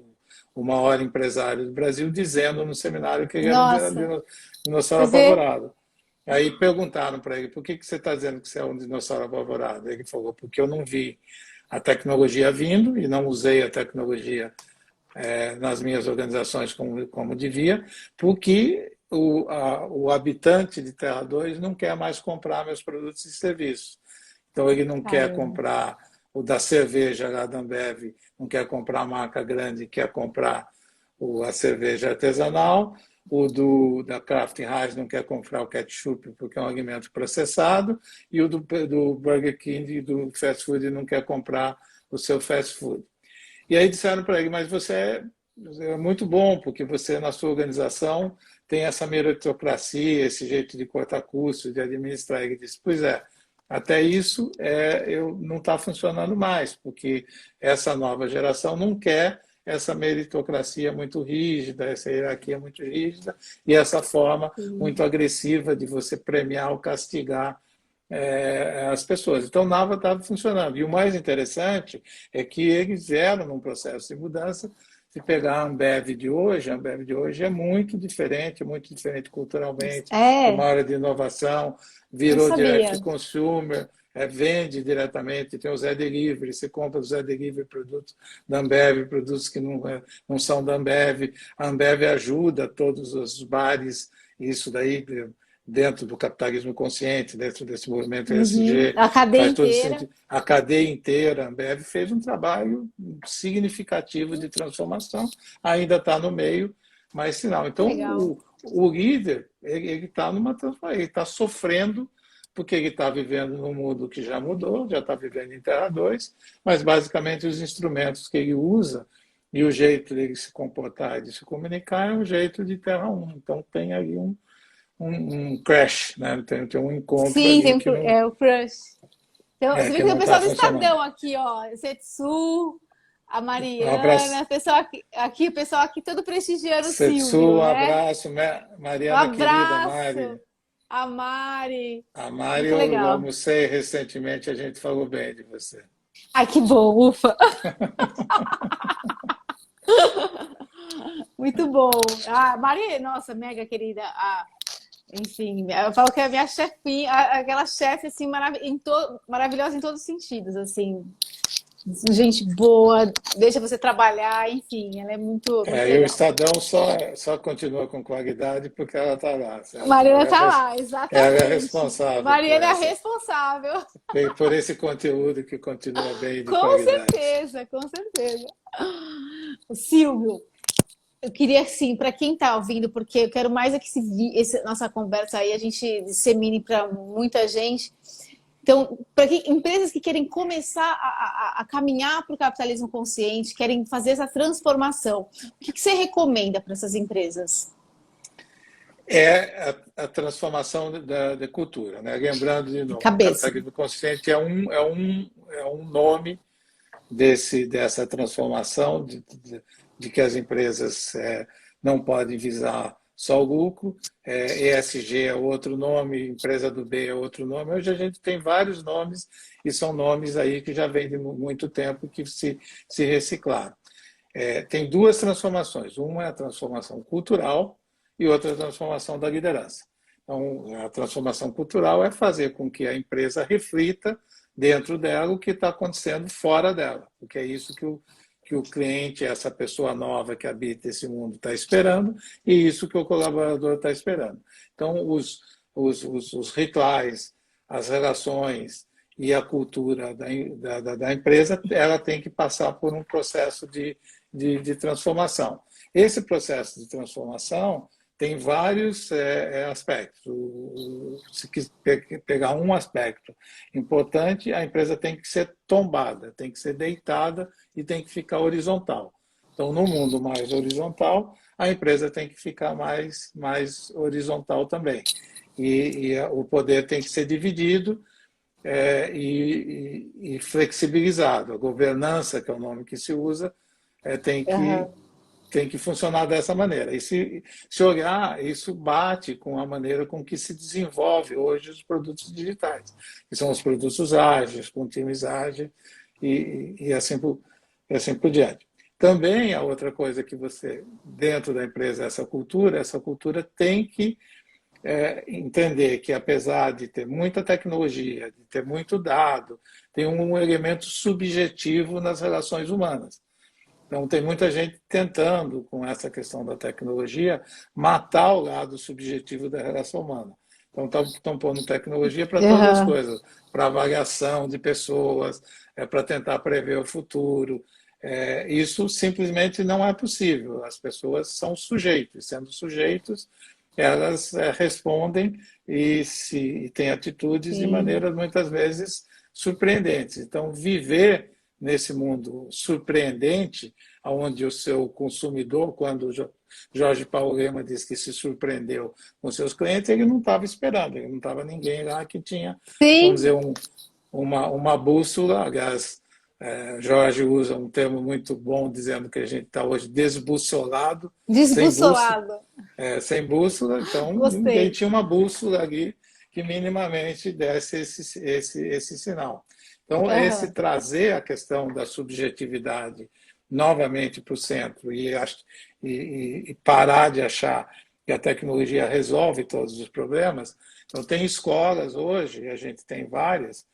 o maior empresário do Brasil dizendo no seminário que ele era um Nossa. dinossauro Você vê? apavorado. Aí perguntaram para ele, por que você está dizendo que você é um dinossauro apavorado? Ele falou, porque eu não vi a tecnologia vindo e não usei a tecnologia nas minhas organizações como devia, porque o habitante de Terra 2 não quer mais comprar meus produtos e serviços. Então, ele não quer Caramba. comprar o da cerveja lá da Ambev, não quer comprar a marca grande, quer comprar a cerveja artesanal, da Kraft Heinz não quer comprar o ketchup porque é um alimento processado, e o do Burger King e do fast food não quer comprar o seu fast food. E aí disseram para ele, mas você é muito bom, porque você, na sua organização, tem essa meritocracia, esse jeito de cortar custos, de administrar. Ele disse, pois é, até isso não está funcionando mais, porque essa nova geração não quer essa meritocracia muito rígida, essa hierarquia muito rígida e essa forma muito agressiva de você premiar ou castigar as pessoas. Então, Nava estava funcionando. E o mais interessante é que eles eram num processo de mudança. Se pegar a Ambev de hoje é muito diferente culturalmente, uma É, área de inovação, não virou direct sabia. to consumer, vende diretamente, tem o Zé Delivery, você compra o Zé Delivery produtos da Ambev, produtos que não são da Ambev. A Ambev ajuda todos os bares, isso daí dentro do capitalismo consciente, dentro desse movimento Uhum. ESG, A cadeia faz todo inteira. sentido. A cadeia inteira, a Ambev fez um trabalho significativo de transformação, ainda está no meio, mas sinal. Que Então, legal. o líder, ele está numa transformação, ele está sofrendo, porque ele está vivendo num mundo que já mudou, já está vivendo em Terra 2, mas basicamente os instrumentos que ele usa e o jeito dele se comportar e de se comunicar é um jeito de Terra 1. Então, tem ali um crash, né? Tem um encontro Sim, ali que não o Crush. Então, você vê que tem o está pessoal do funcionando. Estadão aqui, ó. Setsu, a Um abraço, Mariana, o pessoal aqui, o pessoal aqui todo prestigiando o Setsu, Silvio, um né? abraço, Um Mariana querida, abraço, Mari. a Mari. A Mari, Muito eu legal. almocei recentemente, a gente falou bem de você. Ai, que bom, ufa. Muito bom. Ah, Mari, nossa, mega querida. Enfim, eu falo que é a minha chefinha, aquela chefe assim, maravilhosa em todos os sentidos, assim. Gente boa, deixa você trabalhar, enfim, ela é muito, muito E o legal. Estadão só continua com qualidade porque ela está lá. Mariana tá lá, Ela é exatamente. responsável Mariana é a responsável. por esse conteúdo que continua bem de Com qualidade. certeza, com certeza. O Silvio, eu queria assim, para quem está ouvindo, porque eu quero mais é que nossa conversa aí a gente dissemine para muita gente. Então, para empresas que querem começar a caminhar para o capitalismo consciente, querem fazer essa transformação, o que você recomenda para essas empresas? É a transformação da cultura, né? Lembrando de De novo, o cabeça. capitalismo consciente é um nome dessa transformação, de que as empresas não podem visar só o lucro, ESG é outro nome, empresa do B é outro nome. Hoje a gente tem vários nomes e são nomes aí que já vêm de muito tempo que se reciclaram. Tem duas transformações, uma é a transformação cultural e outra é a transformação da liderança. Então, a transformação cultural é fazer com que a empresa reflita dentro dela o que está acontecendo fora dela, porque é isso que o cliente, essa pessoa nova que habita esse mundo está esperando e isso que o colaborador está esperando. Então, os rituais, as relações e a cultura da empresa, ela tem que passar por um processo de transformação. Esse processo de transformação tem vários aspectos. Se pegar um aspecto importante, a empresa tem que ser tombada, tem que ser deitada e tem que ficar horizontal. Então, no mundo mais horizontal, a empresa tem que ficar mais horizontal também. E o poder tem que ser dividido e flexibilizado. A governança, que é o nome que se usa, tem que Uhum. tem que funcionar dessa maneira. E se olhar, isso bate com a maneira com que se desenvolve hoje os produtos digitais, que são os produtos ágeis, com times ágeis e assim por diante. Também a outra coisa que você, dentro da empresa, essa cultura tem que entender que, apesar de ter muita tecnologia, de ter muito dado, tem um elemento subjetivo nas relações humanas. Então, tem muita gente tentando, com essa questão da tecnologia, matar o lado subjetivo da relação humana. Então, estão pondo tecnologia para todas as Aham. coisas, para avaliação de pessoas, para tentar prever o futuro. Isso simplesmente não é possível. As pessoas são sujeitos, sendo sujeitos, elas respondem e têm atitudes de Sim. maneiras muitas vezes surpreendentes. Então, viver nesse mundo surpreendente, onde o seu consumidor, quando o Jorge Paulo Lema diz que se surpreendeu com seus clientes, ele não estava esperando, ele não estava ninguém lá que tinha, vamos Sim, dizer, uma bússola. Aliás, Jorge usa um termo muito bom, dizendo que a gente está hoje desbussolado, sem bússola, desbussolado. sem bússola, então ninguém Gostei. tinha uma bússola ali que minimamente desse esse sinal. Então, esse Aham. trazer a questão da subjetividade novamente para o centro e parar de achar que a tecnologia resolve todos os problemas. Então, tem escolas hoje, a gente tem várias,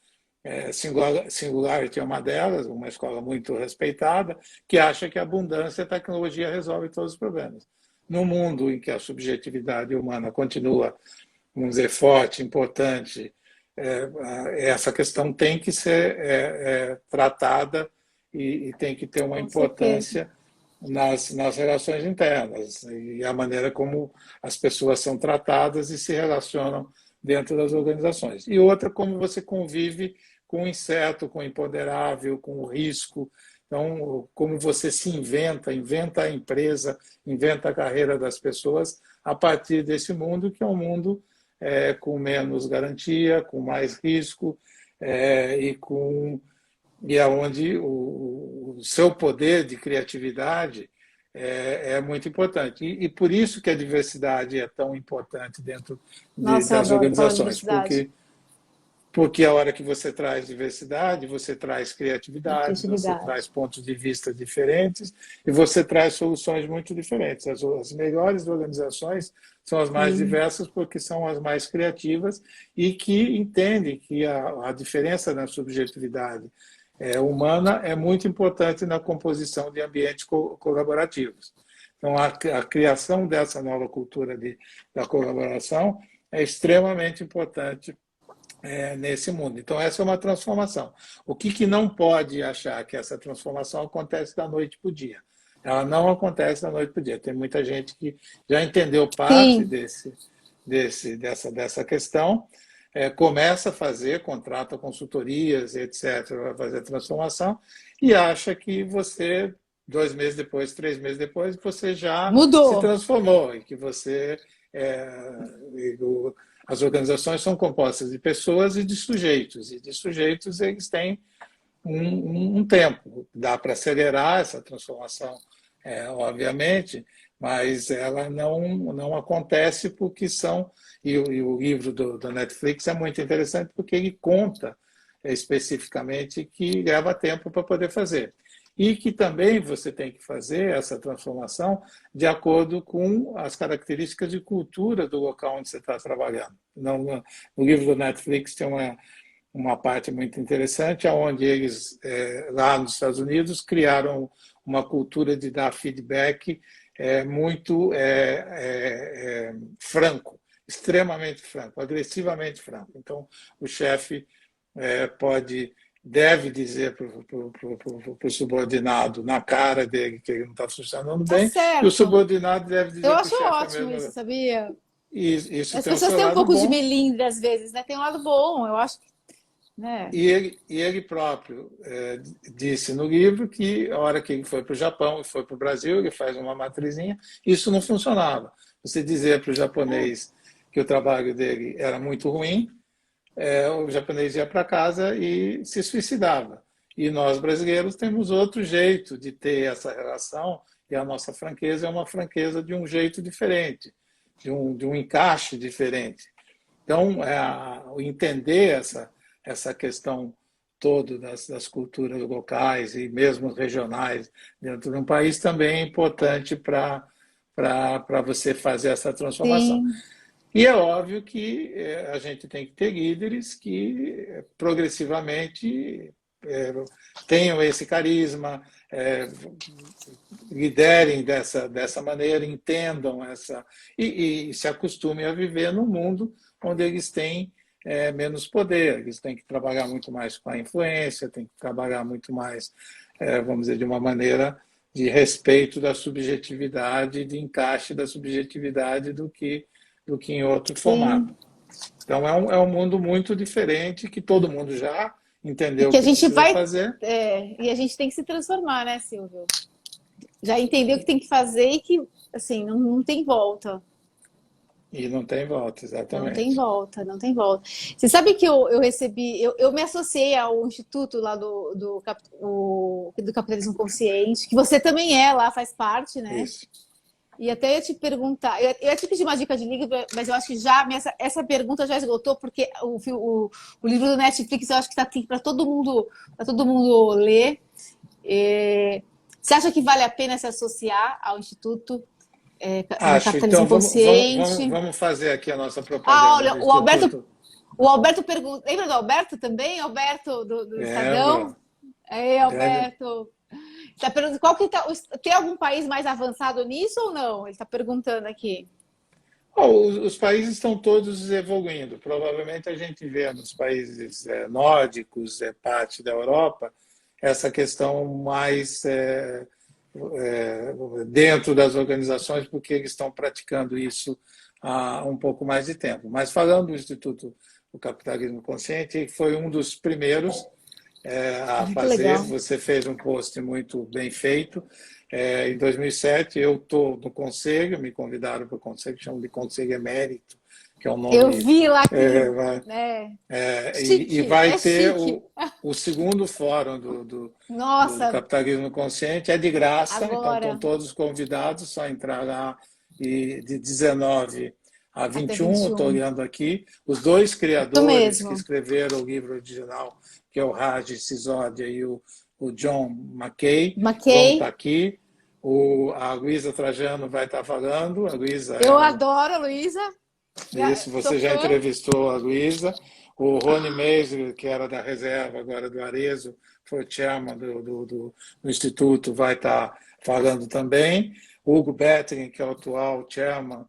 Singularity é uma delas, uma escola muito respeitada, que acha que a abundância e a tecnologia resolve todos os problemas. No mundo em que a subjetividade humana continua, vamos dizer, forte, importante, essa questão tem que ser tratada e tem que ter uma Com certeza. importância nas relações internas e a maneira como as pessoas são tratadas e se relacionam dentro das organizações. E outra, como você convive com o inseto, com o imponderável, com o risco. Então, como você se inventa a empresa, inventa a carreira das pessoas a partir desse mundo, que é um mundo com menos garantia, com mais risco e aonde o seu poder de criatividade muito importante. E por isso que a diversidade é tão importante dentro Nossa, eu das adoro falar de organizações, diversidade porque a hora que você traz diversidade, você traz e criatividade, você criatividade. traz pontos de vista diferentes e você traz soluções muito diferentes. As melhores organizações são as mais Sim. diversas porque são as mais criativas e que entendem que a diferença na subjetividade humana é muito importante na composição de ambientes colaborativos. Então, a criação dessa nova cultura da colaboração é extremamente importante nesse mundo. Então, essa é uma transformação. O que não pode achar que essa transformação acontece da noite para o dia? Ela não acontece da noite para o dia. Tem muita gente que já entendeu parte Sim. dessa questão, começa a fazer, contrata consultorias, etc., vai fazer a transformação e acha que você, 2 meses depois, 3 meses depois, você já se Mudou. transformou e que você as organizações são compostas de pessoas e de sujeitos, e de sujeitos eles têm um tempo. Dá para acelerar essa transformação, obviamente, mas ela não acontece porque são. E o livro da Netflix é muito interessante porque ele conta especificamente que leva tempo para poder fazer. E que também você tem que fazer essa transformação de acordo com as características de cultura do local onde você está trabalhando. No livro do Netflix tem uma parte muito interessante, onde eles, lá nos Estados Unidos, criaram uma cultura de dar feedback muito franco, extremamente franco, agressivamente franco. Então, o chefe deve dizer para o subordinado na cara dele que ele não está funcionando Tá bem, e o certo. subordinado deve Eu dizer para o acho chefe a ótimo mesma isso, coisa. sabia? E isso As tem o pessoas seu têm um lado pouco de bom, melindre às vezes, né? Tem um lado bom, eu acho, né? e ele próprio disse no livro que a hora que ele foi para o Japão e foi para o Brasil, ele faz uma matrizinha, isso não funcionava. Você dizer para o japonês que o trabalho dele era muito ruim, o japonês ia para casa e se suicidava. E nós, brasileiros, temos outro jeito de ter essa relação, e a nossa franqueza é uma franqueza de um jeito diferente, de um encaixe diferente. Então, entender essa questão toda das culturas locais e mesmo regionais dentro de um país também é importante para você fazer essa transformação. Sim. E é óbvio que a gente tem que ter líderes que progressivamente tenham esse carisma, liderem dessa maneira, entendam e se acostumem a viver num mundo onde eles têm menos poder, eles têm que trabalhar muito mais com a influência, têm que trabalhar muito mais, vamos dizer, de uma maneira de respeito da subjetividade, de encaixe da subjetividade do que em outro formato. Sim. Então, é um mundo muito diferente que todo mundo já E entendeu o que a que gente precisa vai. fazer E a gente tem que se transformar, né, Silvio? Já entendeu o que tem que fazer e que, assim, não tem volta. e não tem volta, Não tem exatamente. volta, não tem volta. Você sabe que eu recebi, eu me associei ao instituto lá do Capitalismo Consciente, que você também é lá, faz parte, né? Isso. E até ia te perguntar, eu ia te pedir uma dica de livro, mas eu acho que já essa pergunta já esgotou, porque o livro do Netflix eu acho que está para todo mundo ler. Você acha que vale a pena se associar ao Instituto do Acho. Capitalismo Então, Consciente? vamos fazer aqui a nossa Ah, propaganda olha, do Instituto. o Alberto pergunta. Lembra do Alberto também? Alberto do Estadão? Lembra? Ei, Grande. Alberto. Tá perguntando qual que tem algum país mais avançado nisso ou não? Ele está perguntando aqui. Os países estão todos evoluindo. Provavelmente a gente vê nos países nórdicos, parte da Europa, essa questão mais dentro das organizações, porque eles estão praticando isso há um pouco mais de tempo. Mas falando do Instituto do Capitalismo Consciente, foi um dos primeiros a Ai, que fazer. legal. Você fez um post muito bem feito. Em 2007, eu estou no conselho, me convidaram para o conselho, que chamam de Conselho Emérito, que é o Eu nome. vi lá que. é, É, e chique, vai é ter chique. o segundo fórum do Nossa, capitalismo consciente, é de graça, então estão agora, todos convidados, só entrar lá e de 19 a até 21, eu estou 21. olhando aqui, os dois Isso criadores que mesmo. escreveram o livro original, que é o Raj Sisodia e o John McKay, vão estar Maquei. aqui. A Luísa Trajano vai estar falando. A Luísa Eu adoro a Luísa. isso, Sou você já fã. entrevistou a Luísa. O Rony Meisler, que era da reserva agora do Arezzo, foi o chairman do Instituto, vai estar falando também. O Hugo Bettering, que é o atual chairman,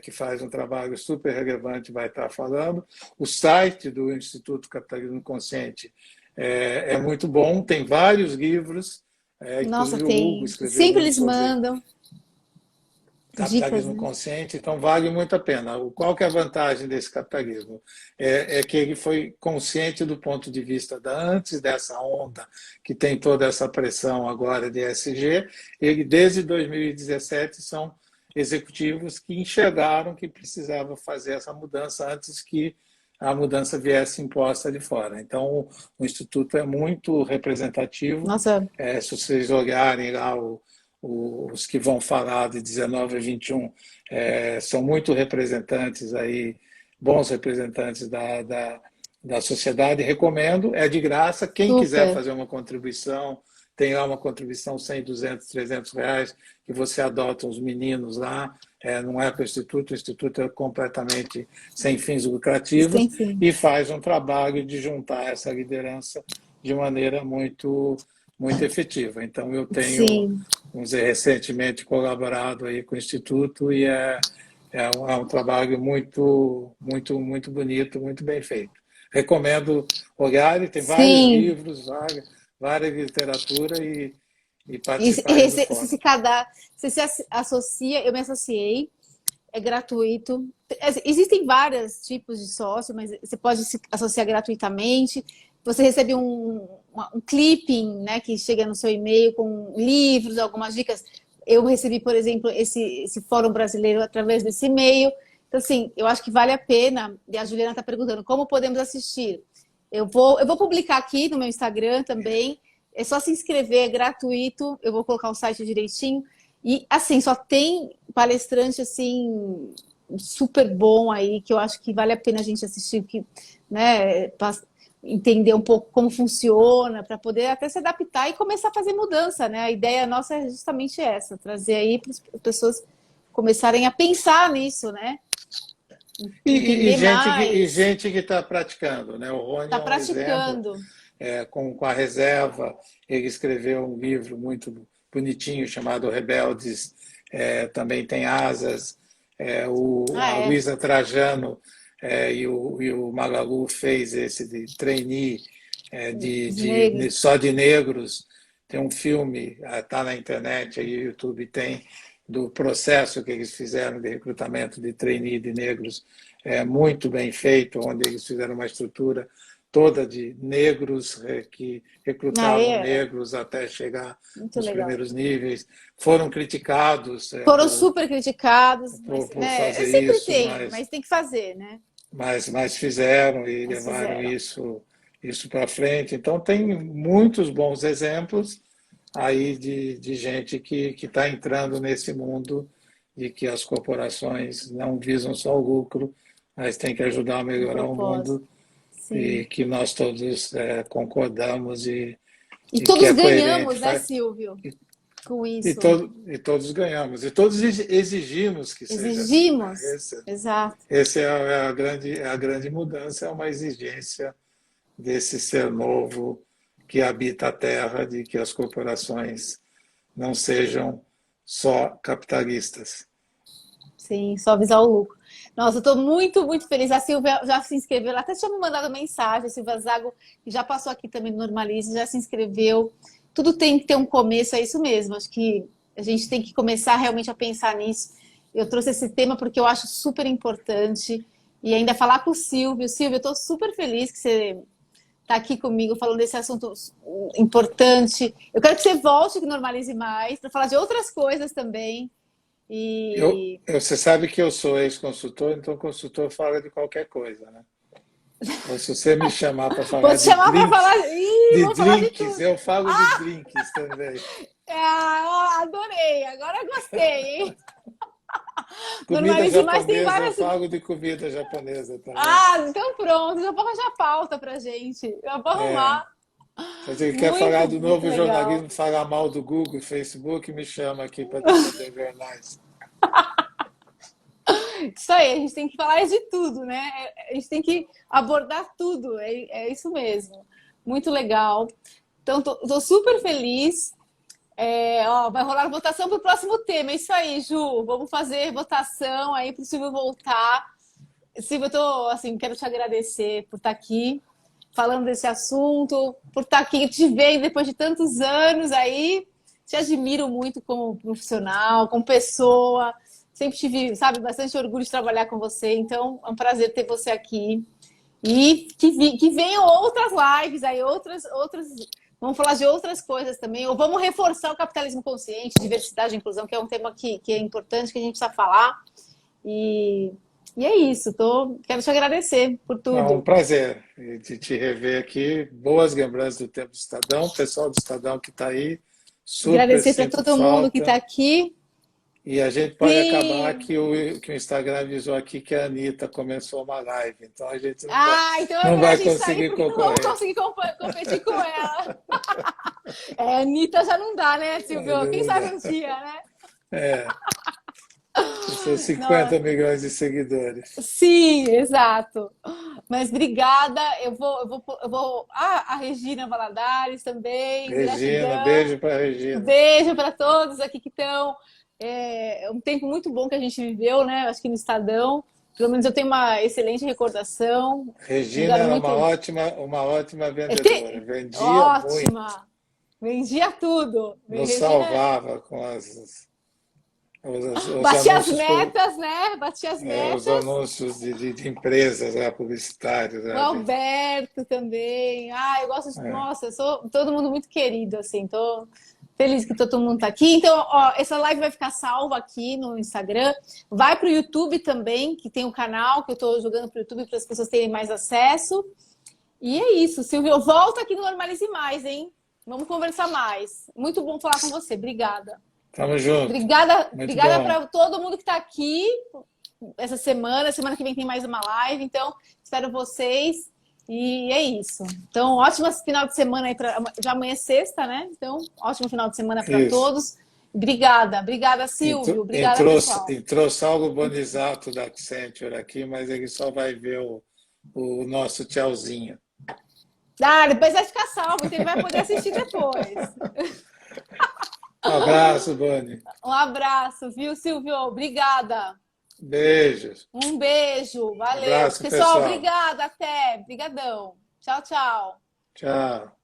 que faz um trabalho super relevante, vai estar falando. O site do Instituto Capitalismo Consciente é muito bom, tem vários livros, Nossa, inclusive o Hugo tem. escreveu Sempre um eles sobre mandam dicas, capitalismo né? consciente, então vale muito a pena. Qual que é a vantagem desse capitalismo? É que ele foi consciente do ponto de vista antes dessa onda, que tem toda essa pressão agora de ESG, ele desde 2017 são executivos que enxergaram que precisava fazer essa mudança antes que a mudança viesse imposta de fora. Então, o Instituto é muito representativo. Nossa, Se vocês olharem lá os que vão falar de 19 a 21 são muito representantes aí, bons representantes da sociedade. Recomendo, é de graça. Quem quiser super. fazer uma contribuição, tem lá uma contribuição 100, 200, 300 reais, que você adota os meninos lá. Não é para o Instituto é completamente sem fins lucrativos Sim, sim. e faz um trabalho de juntar essa liderança de maneira muito efetiva. Então, eu tenho, Sim. vamos dizer, recentemente colaborado aí com o Instituto e é um trabalho muito bonito, muito bem feito. Recomendo olhar, tem vários Sim. livros, várias literatura e E participarem do se fórum. cadastra, você se associa, eu me associei, é gratuito. Existem vários tipos de sócio, mas você pode se associar gratuitamente. Você recebe um clipping, né, que chega no seu e-mail com livros, algumas dicas. Eu recebi, por exemplo, esse Fórum Brasileiro através desse e-mail. Então, assim, eu acho que vale a pena. E a Juliana está perguntando como podemos assistir. Eu vou publicar aqui no meu Instagram também. É só se inscrever, é gratuito. Eu vou colocar o site direitinho. E, assim, só tem palestrante, assim, super bom aí, que eu acho que vale a pena a gente assistir, que, né, entender um pouco como funciona, para poder até se adaptar e começar a fazer mudança, né? A ideia nossa é justamente essa, trazer aí para as pessoas começarem a pensar nisso, né? entender E mais. gente que está praticando, né? O Rony Está é um exemplo, praticando. com a reserva. Ele escreveu um livro muito bonitinho chamado Rebeldes, também tem asas. Ah, A é. Luísa Trajano e o Magalu fez esse de trainee De negro. só de negros. Tem um filme, está na internet, aí o YouTube tem, do processo que eles fizeram de recrutamento de trainee de negros, muito bem feito, onde eles fizeram uma estrutura toda de negros que Ah, recrutavam é. negros até chegar Muito nos legal. primeiros níveis. Foram criticados Foram super criticados, mas por né, fazer sempre isso, tem, mas tem que fazer, né? mas fizeram e Mas levaram fizeram. isso para frente. Então, tem muitos bons exemplos aí de gente que está entrando nesse mundo de que as corporações não visam só o lucro, mas tem que ajudar a Um melhorar o propósito. mundo Sim. e que nós todos concordamos E e que todos é coerente. ganhamos, né, Silvio, com E, isso. e todos ganhamos, e todos exigimos que seja assim. Né? Exigimos. Exato. Esse é a grande mudança, é uma exigência desse ser novo que habita a Terra, de que as corporações não sejam só capitalistas. Sim, só visar o lucro. Nossa, eu estou muito, muito feliz. A Silvia já se inscreveu, ela até tinha me mandado mensagem, a Silvia Zago, que já passou aqui também no Normalize, já se inscreveu. Tudo tem que ter um começo, é isso mesmo. Acho que a gente tem que começar realmente a pensar nisso. Eu trouxe esse tema porque eu acho super importante. E ainda falar com o Silvio. Silvio, eu estou super feliz que você está aqui comigo falando desse assunto importante. Eu quero que você volte que Normalize mais, para falar de outras coisas também. E Você sabe que eu sou ex-consultor, então o consultor fala de qualquer coisa, né? Ou se você me chamar para vou falar te chamar para falar. Ih, de vou falar de drinks, tudo. eu falo de drinks também. Ah, adorei, agora gostei, hein? Comida Normalize mais tem japonesa, eu várias. falo de comida japonesa também. Ah, então pronto, já vou arranjar pauta pra gente. Já vou É, arrumar. se você quer falar Muito, do muito novo legal. jornalismo, falar mal do Google, Facebook, me chama aqui para defender jornais. Isso aí, a gente tem que falar de tudo, né? A gente tem que abordar tudo, é isso mesmo. Muito legal. Então, tô super feliz. Ó, vai rolar votação para o próximo tema. É isso aí, Ju. Vamos fazer votação aí para o Silvio voltar. Silvio, eu tô, assim, quero te agradecer por estar aqui falando desse assunto, por estar aqui te vendo depois de tantos anos aí. Te admiro muito como profissional, como pessoa. Sempre tive, sabe, bastante orgulho de trabalhar com você. Então, é um prazer ter você aqui. E que venham outras lives aí, outras. Vamos falar de outras coisas também, ou vamos reforçar o capitalismo consciente, diversidade e inclusão, que é um tema que é importante, que a gente precisa falar. E, e é isso, quero te agradecer por É um tudo. prazer de te rever aqui. Boas lembranças do tempo do Estadão. Pessoal do Estadão que está aí, super Agradecer para sinto todo mundo que está falta. aqui. E a gente pode acabar Sim. que o Instagram avisou aqui que a Anitta começou uma live. Então a gente Ah, então é não melhor a vai gente sair conseguir porque não vamos concorrer. conseguir competir com ela. A Anitta já não dá, né, Silvio? Quem Não sabe dá. um dia, né? É, com seus 50 Nossa. milhões de seguidores. Sim, exato. Mas obrigada. Eu vou. Ah, a Regina Valadares também. Regina, Gratidão. beijo para Regina. Beijo para todos aqui que estão. É um tempo muito bom que a gente viveu, né? Acho que no Estadão. Pelo menos eu tenho uma excelente recordação. Um Regina lugar era muito. uma ótima vendedora. Tem... Vendia muito. Ótima! Vendia tudo. Nos Regina salvava com os batia as anúncios, metas, né? Batia as os metas. anúncios de empresas publicitárias. O Né? Alberto também. Ah, eu gosto de. É. Nossa, eu sou todo mundo muito querido, assim. Tô feliz que todo mundo tá aqui. Então, ó, essa live vai ficar salva aqui no Instagram. Vai pro YouTube também, que tem um canal que eu tô jogando pro YouTube para as pessoas terem mais acesso. E é isso, Silvio. Volta aqui no Normalize Mais, hein? Vamos conversar mais. Muito bom falar com você. Obrigada. Tamo junto. Obrigada, Muito obrigada bom. para todo mundo que está aqui essa semana. Semana que vem tem mais uma live, então espero vocês. E é isso. Então, ótimo final de semana aí. Já amanhã é sexta, né? Então, ótimo final de semana para Isso. todos. Obrigada, Silvio. Obrigada, pessoal. Entrou Saulo Bonizato da Accenture aqui, mas ele só vai ver o nosso tchauzinho. Depois vai ficar salvo, então ele vai poder assistir depois. Um abraço, Boni. Um abraço, viu, Silvio? Obrigada. Beijos. Um beijo, valeu. Abraço, pessoal, obrigada, até. Obrigadão. Tchau, tchau. Tchau.